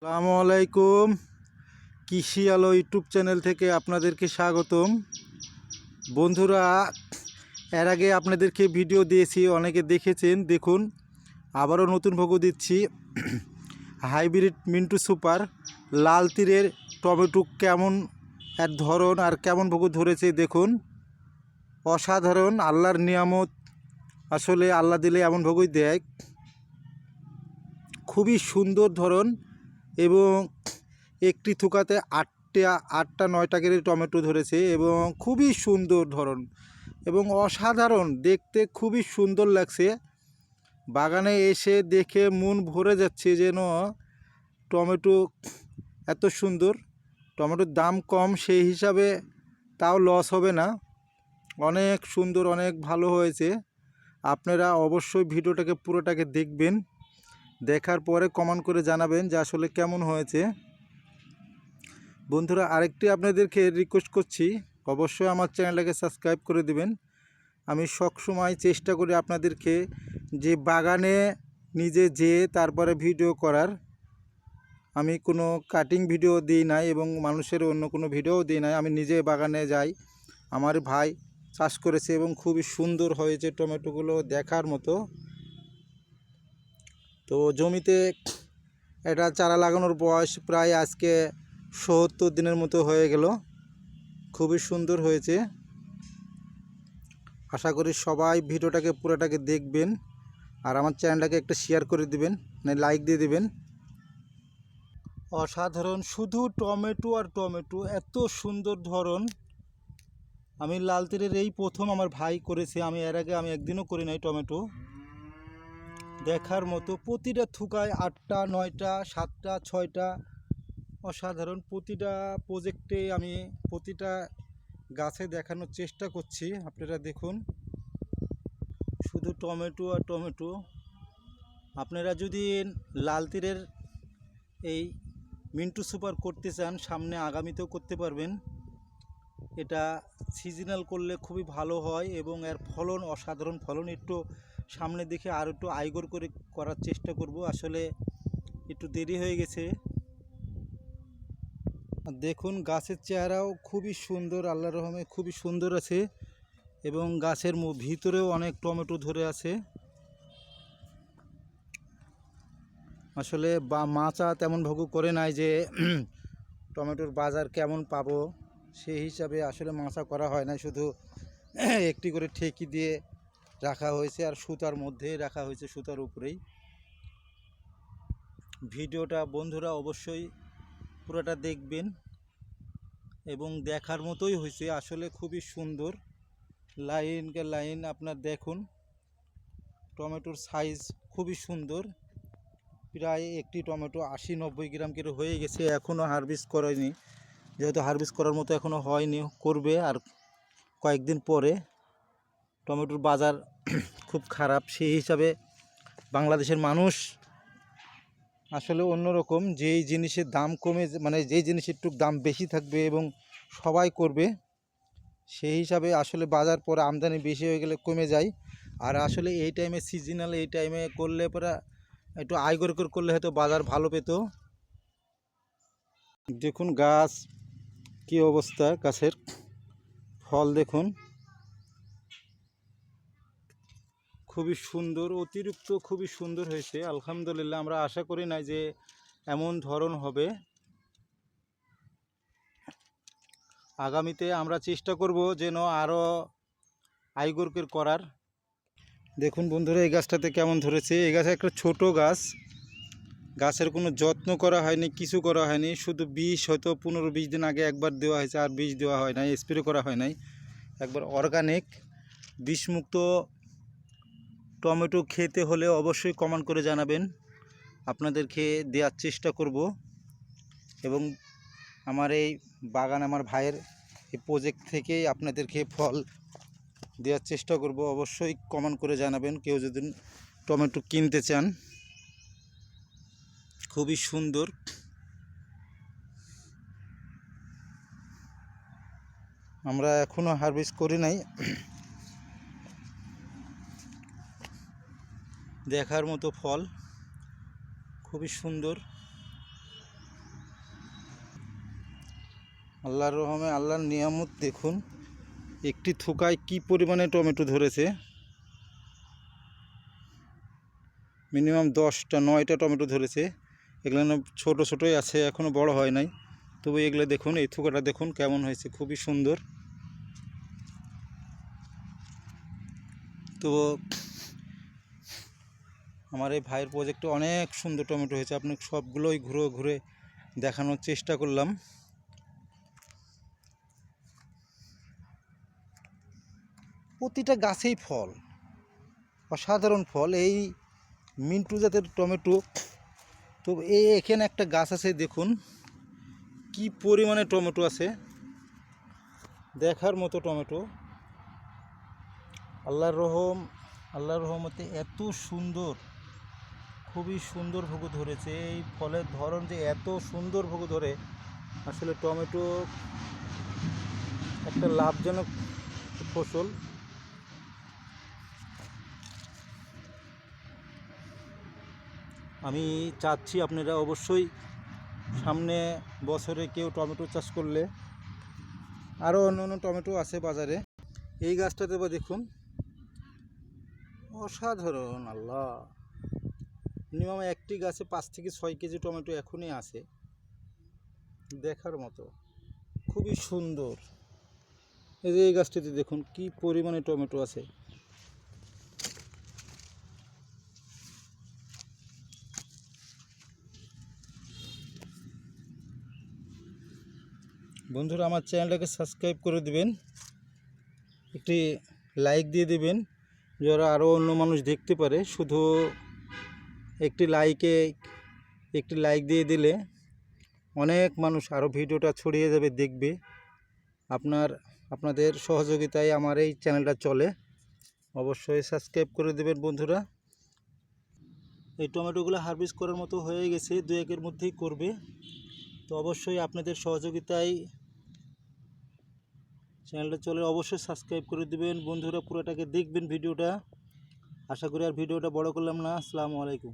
আসসালামু আলাইকুম। কৃষি আলো ইউটিউব চ্যানেল থেকে আপনাদেরকে স্বাগতম। বন্ধুরা, এর আগে আপনাদেরকে ভিডিও দিয়েছি, অনেকে দেখেছেন। দেখুন, আবারও নতুন ভোগ দিচ্ছি। হাইব্রিড মিন্টু সুপার লাল তীরের টমেটো কেমন এর ধরন আর কেমন ভোগ ধরেছে দেখুন। অসাধারণ, আল্লাহর নিয়ামত। আসলে আল্লাহ দিলে এমন ভোগই দেয়। খুবই সুন্দর ধরন এবং একটি থোকাতে আটটা 9টা করে টমেটো ধরেছে এবং খুবই সুন্দর ধরন এবং অসাধারণ দেখতে, খুবই সুন্দর লাগছে। বাগানে এসে দেখে মন ভরে যাচ্ছে যেন টমেটো এত সুন্দর। টমেটোর দাম কম, সেই হিসাবে তাও লস হবে না। অনেক সুন্দর, অনেক ভালো হয়েছে। আপনারা অবশ্যই ভিডিওটাকে পুরোটাকে দেখবেন, দেখার পরে কমেন্ট করে জানাবেন যে আসলে কেমন হয়েছে। বন্ধুরা, আরেকটি আপনাদেরকে রিকোয়েস্ট করছি, অবশ্যই আমার চ্যানেলটাকে সাবস্ক্রাইব করে দিবেন। আমি সবসময় চেষ্টা করি আপনাদেরকে যে বাগানে নিজে যেয়ে তারপরে ভিডিও করার। আমি কোনো কাটিং ভিডিও দিই নাই এবং মানুষের অন্য কোনো ভিডিও দিই নাই। আমি নিজে বাগানে যাই। আমার ভাই চাষ করেছে এবং খুবই সুন্দর হয়েছে টমেটোগুলো, দেখার মতো। তো জমিতে এটা চারা লাগানোর বয়স প্রায় আজকে ৭০ দিনের মতো হয়ে গেল। খুবই সুন্দর হয়েছে। আশা করি সবাই ভিডিওটাকে পুরোটাকে দেখবেন আর আমার চ্যানেলটাকে একটা শেয়ার করে দিবেন, মানে লাইক দিয়ে দিবেন। অসাধারণ, শুধু টমেটো আর টমেটো, এত সুন্দর ধরন। আমি লাল তীরের এই প্রথম আমার ভাই করেছে। আমি এর আগে একদিনও করি নাই টমেটো। দেখার মতো, প্রতিটা থুকায় 8টা 9টা 7টা 6টা। অসাধারণ। প্রতিটা প্রজেক্টে আমি প্রতিটা গাছে দেখানোর চেষ্টা করছি। আপনারা দেখুন, শুধু টমেটো আর টমেটো। আপনারা যদি লাল তীরের এই মিন্টু সুপার করতে চান, সামনে আগামীতেও করতে পারবেন। এটা সিজনাল করলে খুবই ভালো হয় এবং এর ফলন অসাধারণ ফলন। একটু সামনে দেখে আর একটু আইগর করে করার চেষ্টা করব। আসলে একটু দেরি হয়ে গেছে। দেখুন, গাছের চেহারাও খুবই সুন্দর, আল্লাহর রহমতে খুবই সুন্দর আছে এবং গাছের ভিতরেও অনেক টমেটো ধরে আছে। আসলে মাচা তেমন ভোগ করে নাই যে টমেটোর বাজার কেমন পাবো, সেই হিসাবে আসলে মাচা করা হয় না। শুধু একটি করে ঠেকি দিয়ে রাখা হয়েছে আর সুতার মধ্যে রাখা হয়েছে, সুতার উপরেই। ভিডিওটা বন্ধুরা অবশ্যই পুরোটা দেখবেন এবং দেখার মতোই হয়েছে। আসলে খুবই সুন্দর, লাইন কে লাইন। আপনার দেখুন, টমেটোর সাইজ খুবই সুন্দর। প্রায় একটি টমেটো 80-90 গ্রাম করে হয়ে গেছে। এখনও হারভেস্ট করেনি, যেহেতু হারভেস্ট করার মতো এখনও হয়নি, করবে আর কয়েকদিন পরে। টমেটোর বাজার খুব খারাপ, সেই হিসাবে বাংলাদেশের মানুষ আসলে অন্যরকম। যেই জিনিসের দাম কমে, মানে যেই জিনিসের একটু দাম বেশি থাকবে এবং সবাই করবে, সেই হিসাবে আসলে বাজার পরে আমদানি বেশি হয়ে গেলে কমে যায়। আর আসলে এই টাইমে সিজনাল, এই টাইমে করলে পরে একটু আইগর করে করলে হয়তো বাজার ভালো পেত। দেখুন গাছ কি অবস্থা, গাছের ফল দেখুন, খুবই সুন্দর, অতিরিক্ত খুবই সুন্দর হয়েছে। আলহামদুলিল্লাহ, আমরা আশা করি নাই যে এমন ধরন হবে। আগামীতে আমরা চেষ্টা করব যেন আরও আইগরকের করার। দেখুন বন্ধুরা, এই গাছটাতে কেমন ধরেছে। এই গাছে একটা ছোট গাছ, গাছের কোনো যত্ন করা হয়নি, কিছু করা হয়নি। শুধু বিষ হয়তো 15-20 দিন আগে একবার দেওয়া হয়েছে, আর বিষ দেওয়া হয় নাই, স্প্রে করা হয় নাই। একবার অর্গানিক বিষমুক্ত টমেটো খেতে হলে অবশ্যই কমেন্ট করে জানাবেন, আপনাদেরকে দেওয়ার চেষ্টা করব। এবং আমার এই বাগান, আমার ভাইয়ের এই প্রজেক্ট থেকেই আপনাদেরকে ফল দেওয়ার চেষ্টা করব। অবশ্যই কমেন্ট করে জানাবেন কেউ যদি টমেটো কিনতে চান। খুবই সুন্দর। আমরা এখনও হারভেস্ট করি নাই। দেখার মতো ফল, খুবই সুন্দর। আল্লাহর রহমে আল্লাহর নিয়ামত দেখুন, একটি থোকায় কি পরিমাণে টমেটো ধরেছে। মিনিমাম 10টা 9টা টমেটো ধরেছে। এগুলো ছোটো ছোটোই আছে, এখনও বড় হয় নাই। তবে এগুলো দেখুন, এই থোকাটা দেখুন কেমন হয়েছে, খুবই সুন্দর। তো আমার এই ভাইয়ের প্রজেক্টে অনেক সুন্দর টমেটো হয়েছে, আপনাকে সবগুলোই ঘুরে ঘুরে দেখানোর চেষ্টা করলাম। প্রতিটা গাছেই ফল, অসাধারণ ফল, এই মিন্টু জাতের টমেটো। তো এখানে একটা গাছ আছে, দেখুন কি পরিমাণে টমেটো আছে, দেখার মতো টমেটো। আল্লাহর রহমতে এত সুন্দর, খুবই সুন্দর ভোগ ধরেছে। এই ফলের ধরন যে এত সুন্দর ভোগ ধরে, আসলে টমেটো একটা লাভজনক ফসল। আমি চাচ্ছি আপনারা অবশ্যই সামনে বছরে কেউ টমেটো চাষ করলে, আরও অন্য টমেটো আছে বাজারে, এই গাছটাতে বা দেখুন অসাধারণ। আল্লাহ, মিনিমাম একটি গাছে 5 থেকে 6 কেজি টমেটো এখনই আছে, দেখার মতো, খুবই সুন্দর। এই যে এই গাছটিতে দেখুন কি পরিমাণে টমেটো আছে। বন্ধুরা, আমার চ্যানেলটাকে সাবস্ক্রাইব করে দিবেন, একটি লাইক দিয়ে দিবেন, যারা আরও অন্য মানুষ দেখতে পারে। শুধু একটি লাইক দিয়ে দিলে অনেক মানুষ আরও ভিডিওটা ছড়িয়ে যাবে, দেখবে। আপনাদের সহযোগিতায় আমার এই চ্যানেলটা চলে। অবশ্যই সাবস্ক্রাইব করে দেবেন বন্ধুরা। এই টমেটোগুলো হারভেস্ট করার মতো হয়ে গেছে, 2-1 মধ্যেই করবে। তো অবশ্যই আপনাদের সহযোগিতায় চ্যানেলটা চলে, অবশ্যই সাবস্ক্রাইব করে দেবেন বন্ধুরা। পুরোটাকে দেখবেন ভিডিওটা। আশা করি আর ভিডিওটা বড় করলাম না। আসসালামু আলাইকুম।